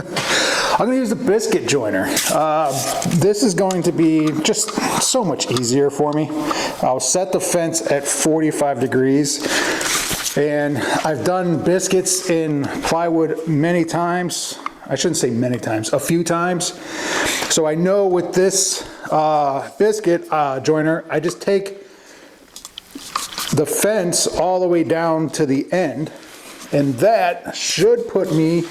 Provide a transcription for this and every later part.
I'm going to use the biscuit joiner. This is going to be just so much easier for me. I'll set the fence at 45 degrees. And I've done biscuits in plywood many times. I shouldn't say many times, a few times. So I know with this biscuit joiner, I just take the fence all the way down to the end, and that should put me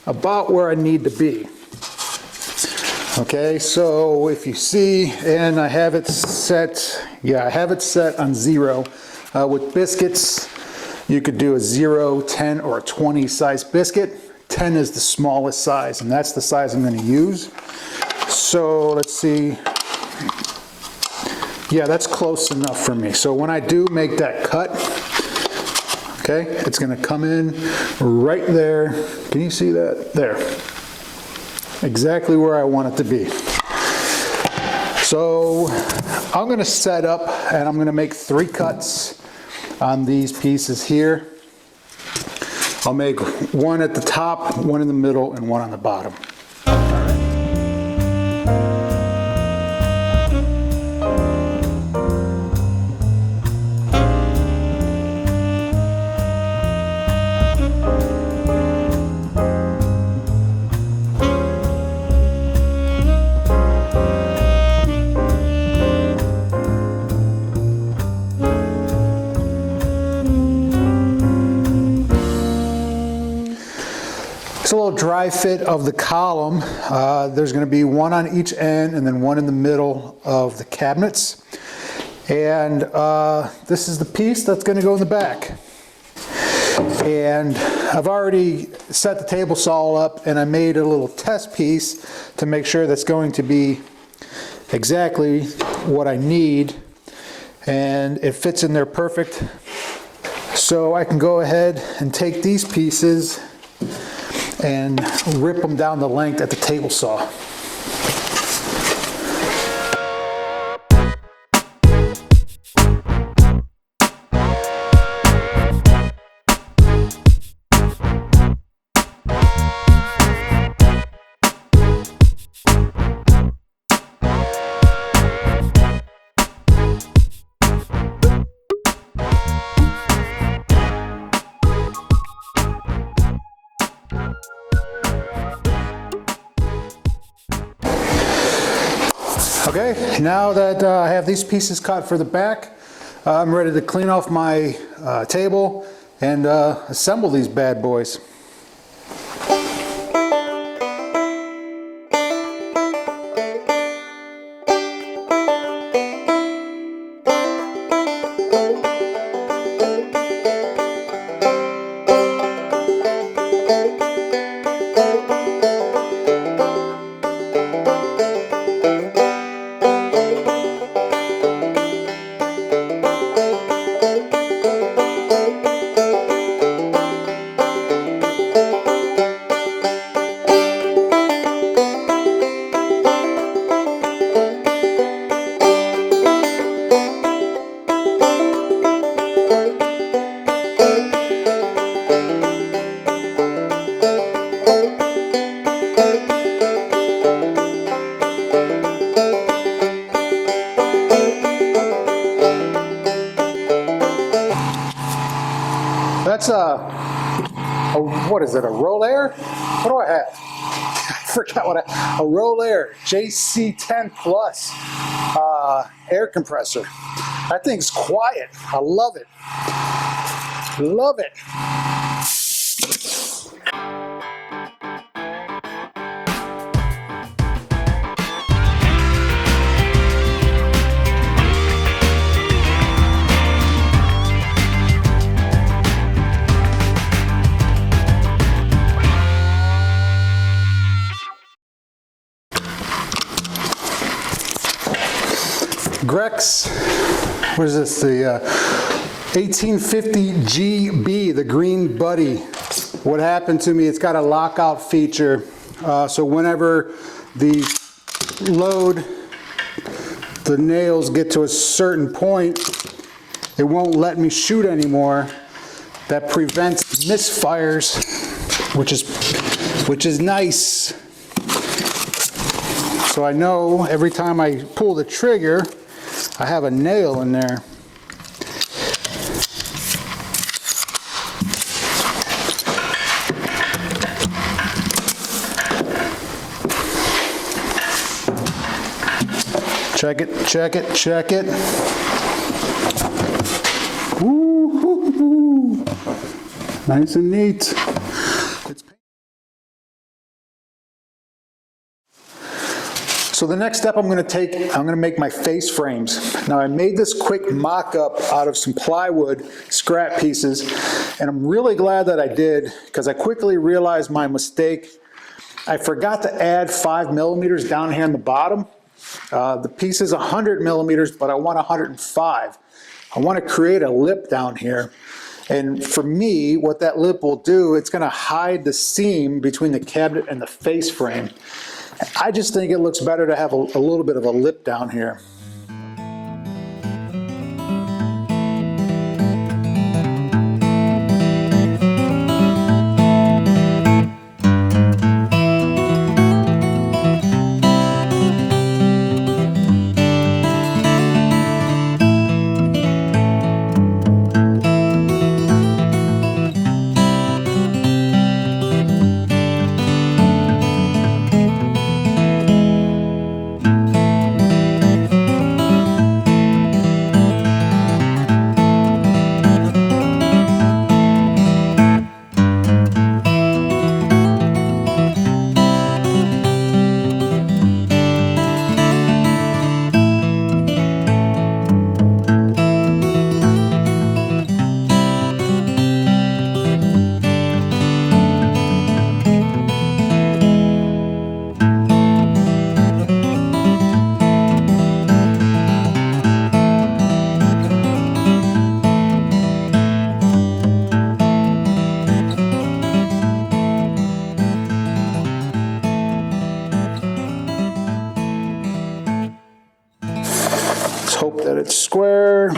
about where I need to be. Okay, so if you see, and I have it set, yeah, I have it set on 0. With biscuits, you could do a 0, 10, or a 20 size biscuit. 10 is the smallest size, and that's the size I'm going to use. So let's see. Yeah, that's close enough for me. So when I do make that cut, okay, it's going to come in right there. Can you see that? There. Exactly where I want it to be. So I'm going to set up, and I'm going to make 3 cuts on these pieces here. I'll make 1 at the top, 1 in the middle, and 1 on the bottom. It's a little dry fit of the column. There's going to be 1 on each end and then 1 in the middle of the cabinets. And this is the piece that's going to go in the back. And I've already set the table saw up, and I made a little test piece to make sure that's going to be exactly what I need. And it fits in there perfect. So I can go ahead and take these pieces and rip them down the length at the table saw. Okay, now that I have these pieces cut for the back, I'm ready to clean off my table and assemble these bad boys. That's what is it, a Rollair? What do I have? I forgot what a Rollair JC10 Plus air compressor. That thing's quiet. I love it. Love it. Grex, what is this, the 1850 GB, the Green Buddy. What happened to me, it's got a lockout feature, so whenever the nails get to a certain point, it won't let me shoot anymore. That prevents misfires, which is which is nice. So I know every time I pull the trigger, I have a nail in there. Check it, check it, check it. Woo-hoo-hoo. Nice and neat. So the next step I'm going to make my face frames. Now I made this quick mock-up out of some plywood scrap pieces, and I'm really glad that I did because I quickly realized my mistake. I forgot to add 5 millimeters down here in the bottom. The piece is 100 millimeters, but I want 105. I want to create a lip down here. And for me, what that lip will do, it's going to hide the seam between the cabinet and the face frame. I just think it looks better to have a little bit of a lip down here. Hope that it's square.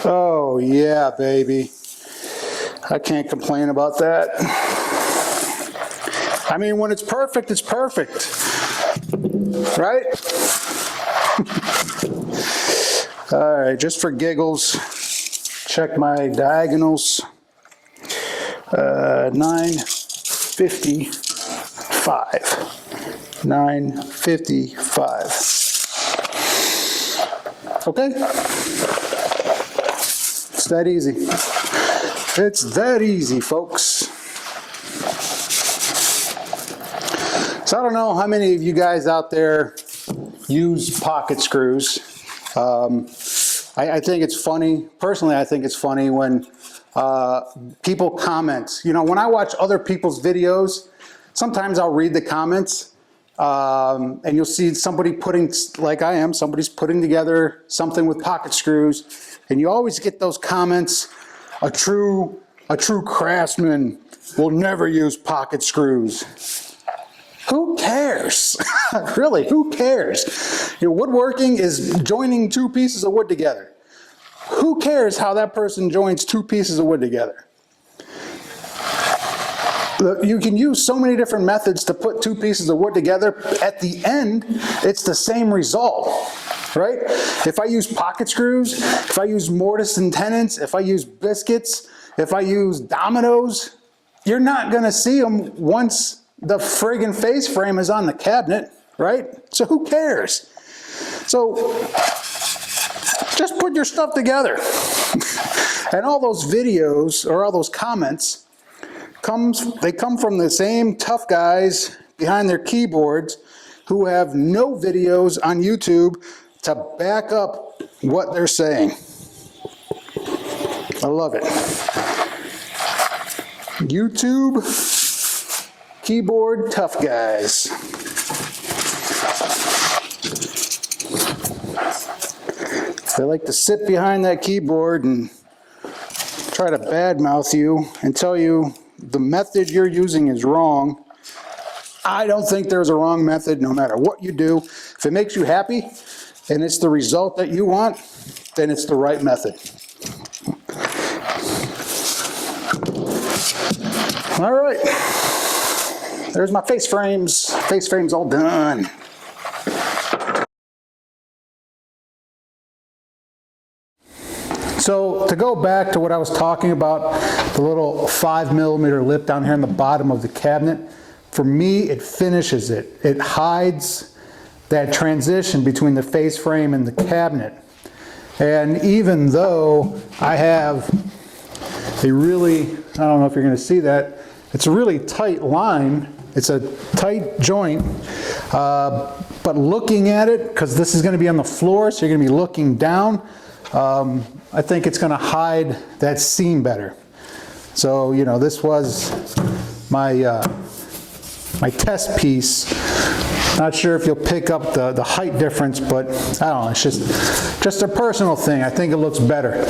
Oh yeah, baby. I can't complain about that. I mean, when it's perfect, it's perfect. Right? All right, just for giggles, check my diagonals. 955. 955. Okay, it's that easy. It's that easy, folks. So I don't know how many of you guys out there use pocket screws. I think it's funny. Personally, I think it's funny when people comment. You know, when I watch other people's videos, sometimes I'll read the comments. And you'll see somebody putting, like I am, somebody's putting together something with pocket screws, and you always get those comments, a true craftsman will never use pocket screws. Who cares? Really, who cares? You know, woodworking is joining two pieces of wood together. Who cares how that person joins two pieces of wood together? You can use so many different methods to put two pieces of wood together. At the end, it's the same result, right? If I use pocket screws, if I use mortise and tenons, if I use biscuits, if I use dominoes, you're not gonna see them once the friggin' face frame is on the cabinet, right? So who cares? So just put your stuff together. And all those videos or all those comments, they come from the same tough guys behind their keyboards who have no videos on YouTube to back up what they're saying. I love it. YouTube keyboard tough guys. They like to sit behind that keyboard and try to badmouth you and tell you the method you're using is wrong. I don't think there's a wrong method no matter what you do. If it makes you happy and it's the result that you want, then it's the right method. All right. there's my face frames. Face frames all done. So to go back to what I was talking about, the little 5mm lip down here in the bottom of the cabinet, for me it finishes it. It hides that transition between the face frame and the cabinet. And even though I have a really, I don't know if you're going to see that, it's a really tight line, it's a tight joint, but looking at it, because this is going to be on the floor, so you're going to be looking down, I think it's going to hide that seam better. So, you know, this was my my test piece. Not sure if you'll pick up the height difference, but I don't know, it's just a personal thing. I think it looks better.